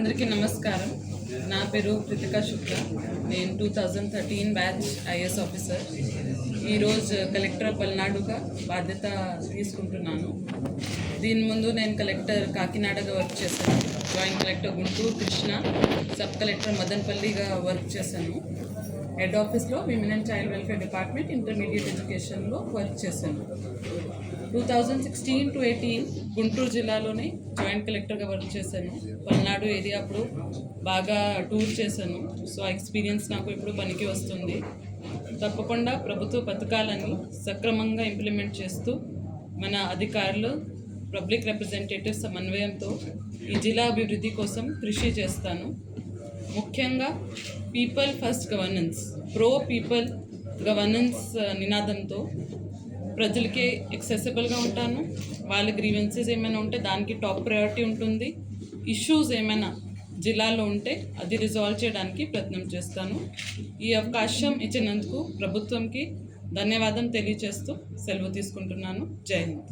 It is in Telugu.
అందరికీ నమస్కారం. నా పేరు కృతికా శుక్లా. నేను 2013 బ్యాచ్ ఐఏఎస్ ఆఫీసర్. ఈరోజు కలెక్టర్ పల్నాడుగా బాధ్యత తీసుకుంటున్నాను. దీని ముందు నేను కలెక్టర్ కాకినాడగా వర్క్ చేశాను, joint collector Guntur Krishna, sub collector మదనపల్లిగా వర్క్ చేశాను. హెడ్ ఆఫీస్లో women and child welfare department intermediate ఎడ్యుకేషన్లో వర్క్ చేశాను. 2016 to 18 గుంటూరు జిల్లాలోనే జాయింట్ కలెక్టర్గా వర్క్ చేశాను. పల్నాడు ఏరియా అప్పుడు బాగా టూర్ చేశాను. సో ఆ ఎక్స్పీరియన్స్ నాకు ఇప్పుడు పనికి వస్తుంది. తప్పకుండా ప్రభుత్వ పథకాలని సక్రమంగా ఇంప్లిమెంట్ చేస్తూ మన అధికారులు, పబ్లిక్ రిప్రజెంటేటివ్ సమన్వయంతో ఈ జిల్లా అభివృద్ధి కోసం కృషి చేస్తాను. ముఖ్యంగా people first governance, pro people governance నినాదంతో ప్రజలకే యాక్సెసిబుల్గా ఉంటాను. వాళ్ళ గ్రీవెన్సెస్ ఏమైనా ఉంటే దానికి టాప్ ప్రయారిటీ ఉంటుంది. ఇష్యూస్ ఏమైనా జిల్లాలో ఉంటే అది రిజాల్వ్ చేయడానికి ప్రయత్నం చేస్తాను. ఈ అవకాశం ఇచ్చినందుకు ప్రభుత్వంకి ధన్యవాదం తెలియజేస్తూ సెలవు తీసుకుంటున్నాను. జై హింద్.